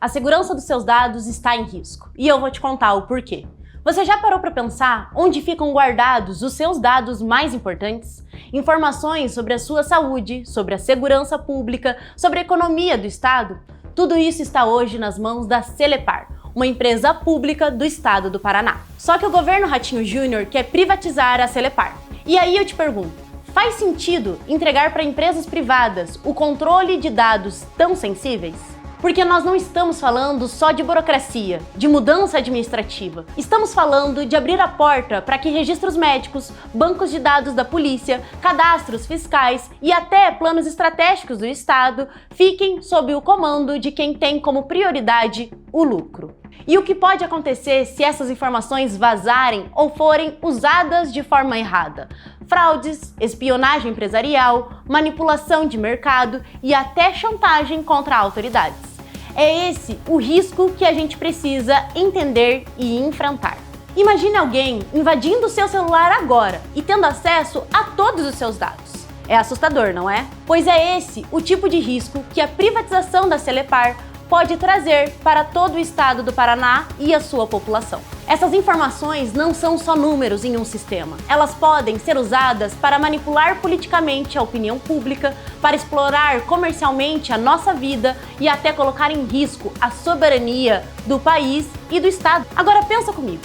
A segurança dos seus dados está em risco, e eu vou te contar o porquê. Você já parou para pensar onde ficam guardados os seus dados mais importantes? Informações sobre a sua saúde, sobre a segurança pública, sobre a economia do Estado? Tudo isso está hoje nas mãos da Celepar, uma empresa pública do Estado do Paraná. Só que o governo Ratinho Júnior quer privatizar a Celepar. E aí eu te pergunto, faz sentido entregar para empresas privadas o controle de dados tão sensíveis? Porque nós não estamos falando só de burocracia, de mudança administrativa. Estamos falando de abrir a porta para que registros médicos, bancos de dados da polícia, cadastros fiscais e até planos estratégicos do Estado fiquem sob o comando de quem tem como prioridade o lucro. E o que pode acontecer se essas informações vazarem ou forem usadas de forma errada? Fraudes, espionagem empresarial, manipulação de mercado e até chantagem contra autoridades. É esse o risco que a gente precisa entender e enfrentar. Imagine alguém invadindo o seu celular agora e tendo acesso a todos os seus dados. É assustador, não é? Pois é esse o tipo de risco que a privatização da Celepar pode trazer para todo o estado do Paraná e a sua população. Essas informações não são só números em um sistema. Elas podem ser usadas para manipular politicamente a opinião pública, para explorar comercialmente a nossa vida e até colocar em risco a soberania do país e do estado. Agora pensa comigo.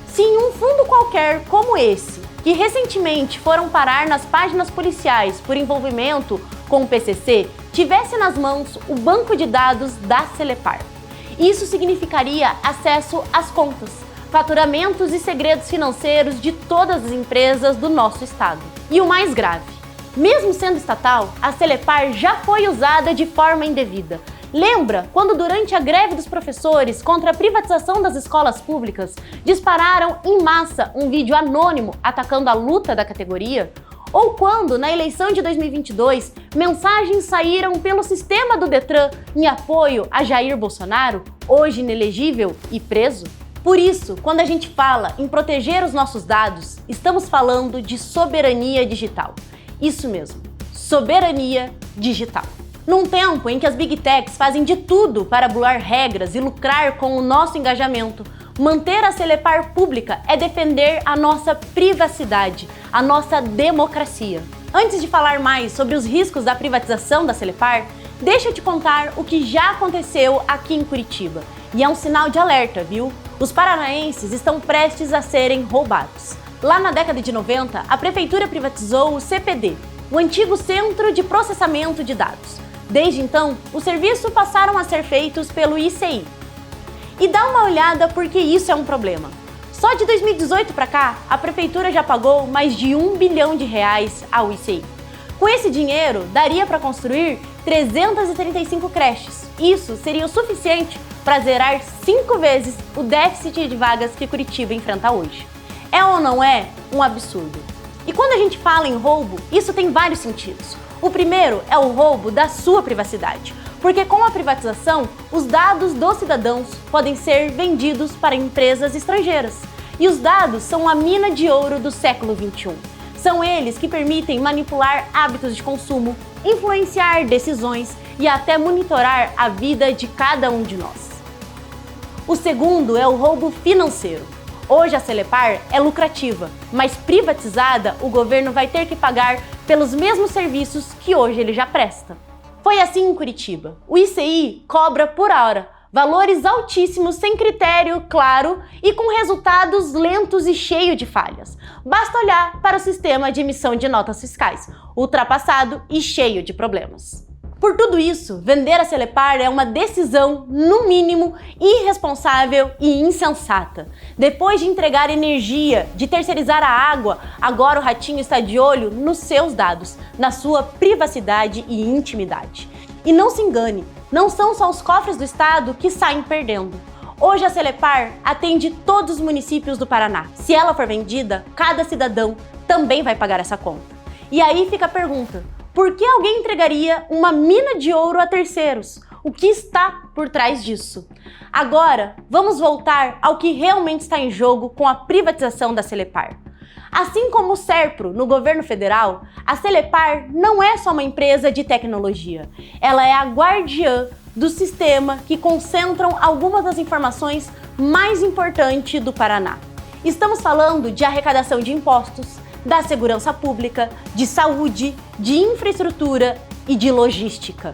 Se em um fundo qualquer como esse, que recentemente foram parar nas páginas policiais por envolvimento com o PCC, tivesse nas mãos o banco de dados da Celepar. Isso significaria acesso às contas, faturamentos e segredos financeiros de todas as empresas do nosso estado. E o mais grave, mesmo sendo estatal, a Celepar já foi usada de forma indevida. Lembra quando durante a greve dos professores contra a privatização das escolas públicas dispararam em massa um vídeo anônimo atacando a luta da categoria? Ou quando, na eleição de 2022, mensagens saíram pelo sistema do Detran em apoio a Jair Bolsonaro, hoje inelegível e preso? Por isso, quando a gente fala em proteger os nossos dados, estamos falando de soberania digital. Isso mesmo, soberania digital. Num tempo em que as Big Techs fazem de tudo para burlar regras e lucrar com o nosso engajamento, manter a Celepar pública é defender a nossa privacidade, a nossa democracia. Antes de falar mais sobre os riscos da privatização da Celepar, deixa eu te contar o que já aconteceu aqui em Curitiba. E é um sinal de alerta, viu? Os paranaenses estão prestes a serem roubados. Lá na década de 90, a prefeitura privatizou o CPD, o antigo Centro de Processamento de Dados. Desde então, os serviços passaram a ser feitos pelo ICI. E dá uma olhada porque isso é um problema. Só de 2018 para cá, a prefeitura já pagou mais de R$1 bilhão ao ICI. Com esse dinheiro, daria para construir 335 creches. Isso seria o suficiente para zerar 5 vezes o déficit de vagas que Curitiba enfrenta hoje. É ou não é um absurdo? E quando a gente fala em roubo, isso tem vários sentidos. O primeiro é o roubo da sua privacidade, porque com a privatização, os dados dos cidadãos podem ser vendidos para empresas estrangeiras. E os dados são a mina de ouro do século XXI. São eles que permitem manipular hábitos de consumo, influenciar decisões e até monitorar a vida de cada um de nós. O segundo é o roubo financeiro. Hoje a Celepar é lucrativa, mas privatizada, o governo vai ter que pagar pelos mesmos serviços que hoje ele já presta. Foi assim em Curitiba. O ICI cobra por hora, valores altíssimos sem critério claro e com resultados lentos e cheios de falhas. Basta olhar para o sistema de emissão de notas fiscais, ultrapassado e cheio de problemas. Por tudo isso, vender a Celepar é uma decisão, no mínimo, irresponsável e insensata. Depois de entregar energia, de terceirizar a água, agora o Ratinho está de olho nos seus dados, na sua privacidade e intimidade. E não se engane, não são só os cofres do estado que saem perdendo. Hoje a Celepar atende todos os municípios do Paraná. Se ela for vendida, cada cidadão também vai pagar essa conta. E aí fica a pergunta: por que alguém entregaria uma mina de ouro a terceiros? O que está por trás disso? Agora, vamos voltar ao que realmente está em jogo com a privatização da Celepar. Assim como o Serpro no governo federal, a Celepar não é só uma empresa de tecnologia. Ela é a guardiã do sistema que concentram algumas das informações mais importantes do Paraná. Estamos falando de arrecadação de impostos, da segurança pública, de saúde, de infraestrutura e de logística.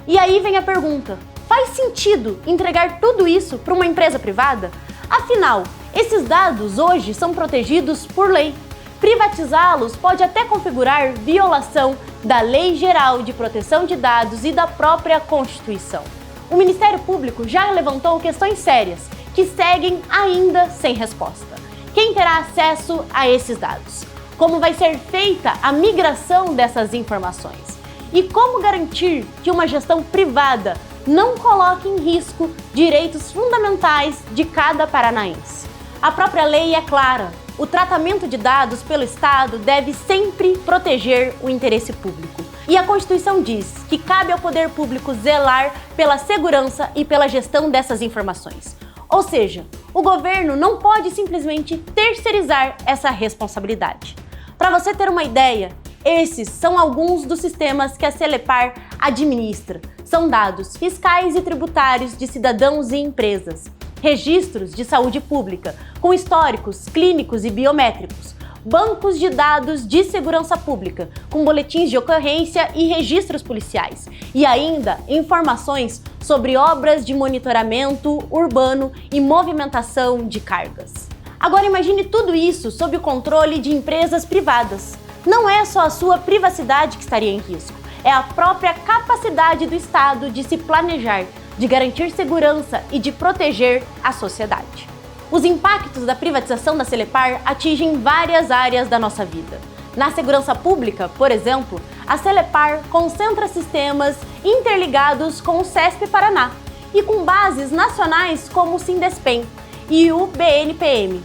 E aí vem a pergunta: faz sentido entregar tudo isso para uma empresa privada? Afinal, esses dados hoje são protegidos por lei. Privatizá-los pode até configurar violação da Lei Geral de Proteção de Dados e da própria Constituição. O Ministério Público já levantou questões sérias que seguem ainda sem resposta. Quem terá acesso a esses dados? Como vai ser feita a migração dessas informações? E como garantir que uma gestão privada não coloque em risco direitos fundamentais de cada paranaense? A própria lei é clara: o tratamento de dados pelo Estado deve sempre proteger o interesse público. E a Constituição diz que cabe ao poder público zelar pela segurança e pela gestão dessas informações. Ou seja, o governo não pode simplesmente terceirizar essa responsabilidade. Para você ter uma ideia, esses são alguns dos sistemas que a Celepar administra. São dados fiscais e tributários de cidadãos e empresas, registros de saúde pública, com históricos clínicos e biométricos, bancos de dados de segurança pública, com boletins de ocorrência e registros policiais, e ainda informações sobre obras de monitoramento urbano e movimentação de cargas. Agora imagine tudo isso sob o controle de empresas privadas. Não é só a sua privacidade que estaria em risco, é a própria capacidade do Estado de se planejar, de garantir segurança e de proteger a sociedade. Os impactos da privatização da Celepar atingem várias áreas da nossa vida. Na segurança pública, por exemplo, a Celepar concentra sistemas interligados com o CESP Paraná e com bases nacionais como o Sindespem e o BNPM.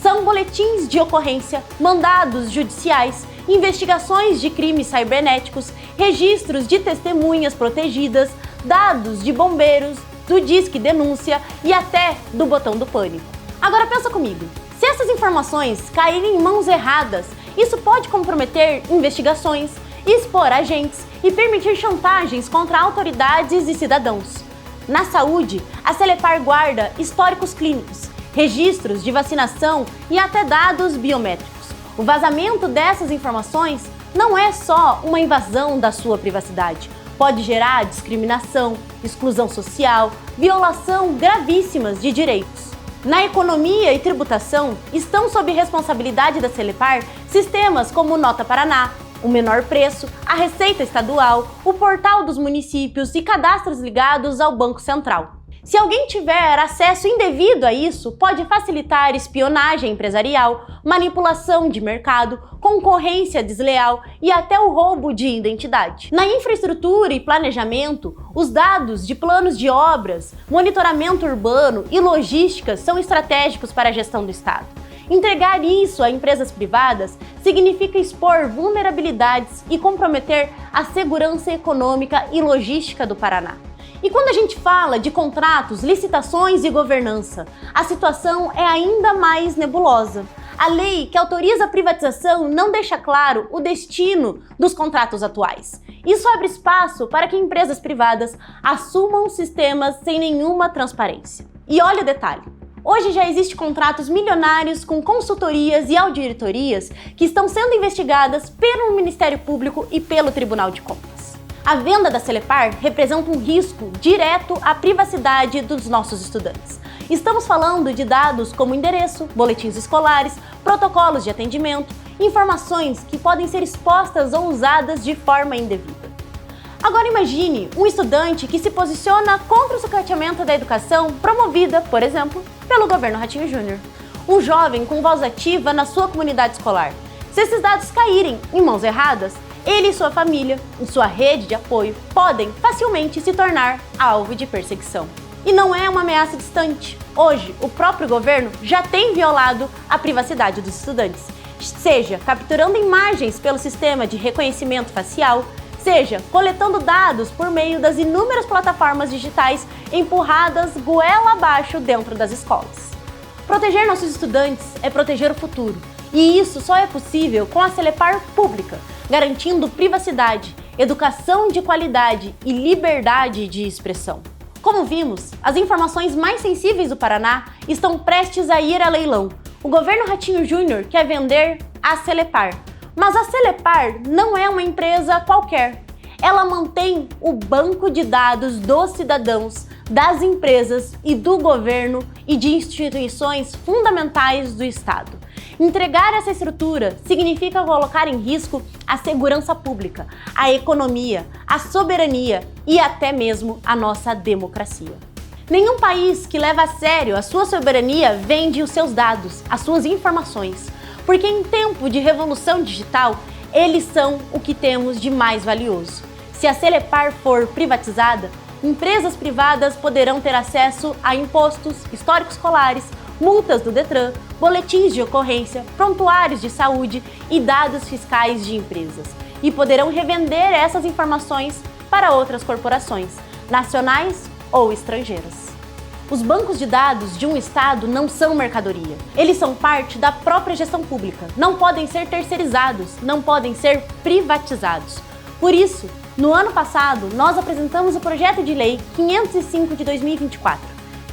São boletins de ocorrência, mandados judiciais, investigações de crimes cibernéticos, registros de testemunhas protegidas, dados de bombeiros, do Disque Denúncia e até do botão do pânico. Agora pensa comigo, se essas informações caírem em mãos erradas, isso pode comprometer investigações, expor agentes e permitir chantagens contra autoridades e cidadãos. Na saúde, a Celepar guarda históricos clínicos, registros de vacinação e até dados biométricos. O vazamento dessas informações não é só uma invasão da sua privacidade. Pode gerar discriminação, exclusão social, violação gravíssimas de direitos. Na economia e tributação, estão sob responsabilidade da Celepar sistemas como o Nota Paraná, o Menor Preço, a Receita Estadual, o Portal dos Municípios e cadastros ligados ao Banco Central. Se alguém tiver acesso indevido a isso, pode facilitar espionagem empresarial, manipulação de mercado, concorrência desleal e até o roubo de identidade. Na infraestrutura e planejamento, os dados de planos de obras, monitoramento urbano e logística são estratégicos para a gestão do Estado. Entregar isso a empresas privadas significa expor vulnerabilidades e comprometer a segurança econômica e logística do Paraná. E quando a gente fala de contratos, licitações e governança, a situação é ainda mais nebulosa. A lei que autoriza a privatização não deixa claro o destino dos contratos atuais. Isso abre espaço para que empresas privadas assumam sistemas sem nenhuma transparência. E olha o detalhe. Hoje já existem contratos milionários com consultorias e auditorias que estão sendo investigadas pelo Ministério Público e pelo Tribunal de Contas. A venda da Celepar representa um risco direto à privacidade dos nossos estudantes. Estamos falando de dados como endereço, boletins escolares, protocolos de atendimento, informações que podem ser expostas ou usadas de forma indevida. Agora imagine um estudante que se posiciona contra o sucateamento da educação promovida, por exemplo, pelo governo Ratinho Júnior. Um jovem com voz ativa na sua comunidade escolar. Se esses dados caírem em mãos erradas, ele e sua família, em sua rede de apoio, podem facilmente se tornar alvo de perseguição. E não é uma ameaça distante. Hoje, o próprio governo já tem violado a privacidade dos estudantes, seja capturando imagens pelo sistema de reconhecimento facial, seja coletando dados por meio das inúmeras plataformas digitais empurradas goela abaixo dentro das escolas. Proteger nossos estudantes é proteger o futuro, e isso só é possível com a Celepar pública, garantindo privacidade, educação de qualidade e liberdade de expressão. Como vimos, as informações mais sensíveis do Paraná estão prestes a ir a leilão. O governo Ratinho Júnior quer vender a Celepar. Mas a Celepar não é uma empresa qualquer. Ela mantém o banco de dados dos cidadãos, das empresas e do governo e de instituições fundamentais do Estado. Entregar essa estrutura significa colocar em risco a segurança pública, a economia, a soberania e até mesmo a nossa democracia. Nenhum país que leva a sério a sua soberania vende os seus dados, as suas informações, porque em tempo de revolução digital, eles são o que temos de mais valioso. Se a Celepar for privatizada, empresas privadas poderão ter acesso a impostos, históricos escolares, multas do Detran, boletins de ocorrência, prontuários de saúde e dados fiscais de empresas. E poderão revender essas informações para outras corporações, nacionais ou estrangeiras. Os bancos de dados de um estado não são mercadoria. Eles são parte da própria gestão pública. Não podem ser terceirizados, não podem ser privatizados. Por isso, no ano passado, nós apresentamos o projeto de lei 505 de 2024,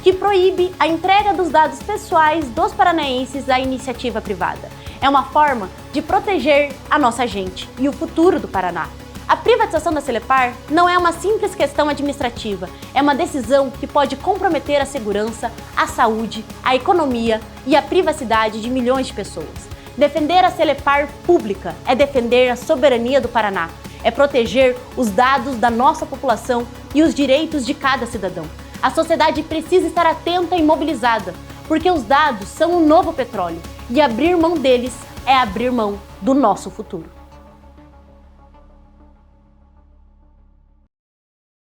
que proíbe a entrega dos dados pessoais dos paranaenses à iniciativa privada. É uma forma de proteger a nossa gente e o futuro do Paraná. A privatização da Celepar não é uma simples questão administrativa, é uma decisão que pode comprometer a segurança, a saúde, a economia e a privacidade de milhões de pessoas. Defender a Celepar pública é defender a soberania do Paraná, é proteger os dados da nossa população e os direitos de cada cidadão. A sociedade precisa estar atenta e mobilizada, porque os dados são o novo petróleo e abrir mão deles é abrir mão do nosso futuro.